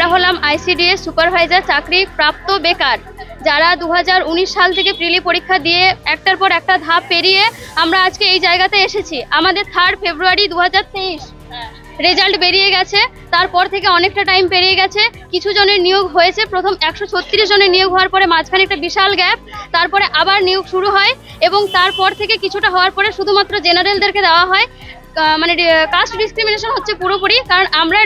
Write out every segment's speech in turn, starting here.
আমরা হলাম ICDS supervisor চাকরি প্রাপ্ত বেকার, যারা 2019 সাল থেকে প্রিলি পরীক্ষা দিয়ে একটার পর একটা ধাপ পেরিয়ে আমরা আজকে এই জায়গাতে এসেছি। আমাদের 3 ফেব্রুয়ারি 2023 রেজাল্ট বেরিয়ে গেছে, তারপর থেকে অনেকটা টাইম পেরিয়ে গেছে। কিছু জনের নিয়োগ হয়েছে, প্রথম 136 জনের নিয়োগ হওয়ার পরে মাঝখানে একটা বিশাল গ্যাপ, তারপরে আবার নিয়োগ শুরু হয় এবং তারপর থেকে কিছুটা হওয়ার পরে শুধুমাত্র জেনারেলদেরকে দেওয়া হয়। মানে কাস্ট ডিসক্রিমিনেশন হচ্ছে পুরোপুরি, কারণ আমরা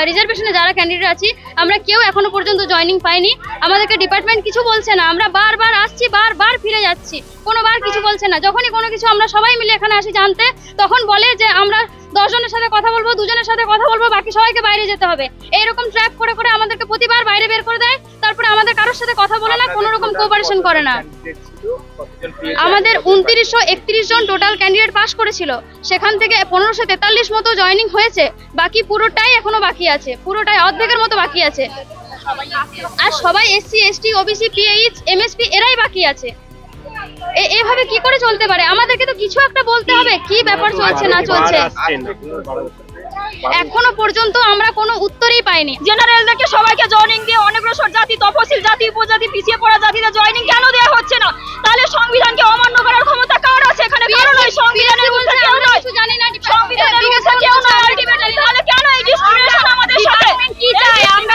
রিজার্ভেশনে যারা ক্যান্ডিডেট আছি আমরা কেউ এখনো পর্যন্ত জয়েনিং পাইনি। আমাদেরকে ডিপার্টমেন্ট কিছু বলছে না, আমরা বারবার আসছি, বারবার ফিরে যাচ্ছি, কোনোবার কিছু বলছে না। যখনই কোনো কিছু আমরা সবাই মিলে এখানে আসি জানতে, তখন বলে যে আমরা 10 জনের সাথে কথা বলবো, 2 জনের সাথে কথা বলবো, বাকি সবাইকে বাইরে যেতে হবে। এইরকম ট্র্যাপ করে করে আমাদেরকে প্রতিবার বাইরে বের করে দেয়, তারপরে আমাদের কারোর সাথে কথা বলে না, কোনো রকম কোঅপারেশন করে না। আমাদের 2931 জন টোটাল ক্যান্ডিডেট পাস করেছিল, সেখান থেকে 1543 মতো জয়েনিং হয়েছে, বাকি পুরোটাই এখনো বাকি আছে, পুরোটাই অর্ধেকের মতো বাকি আছে। আর সবাই SC ST OBC pH MSP এরাই বাকি আছে। এভাবে কি করে চলতে পারে? আমাদেরকে তো কিছু একটা বলতে হবে, কি ব্যাপার চলছে না চলছে। এখনো পর্যন্ত আমরা কোনো উত্তরই পাইনি। জেনারেলদেরকে সবাইকে জয়েনিং দিয়ে অনগ্রসর জাতি, তফসিল জাতি, উপজাতি, পিছিয়ে পড়া জাতিদের জয়েনিং কেন দেওয়া হচ্ছে না? তাহলে সংবিধানকে অমান্য করার ক্ষমতা কার আছে এখানে? কারণ ওই সংবিধানের মধ্যে কেউ নয়, সংবিধানের মধ্যে কেউ নয় আলটিমেটলি। তাহলে কেন এই ডিসক্রিমিনেশন আমাদের সাথে? কি চাই আমরা?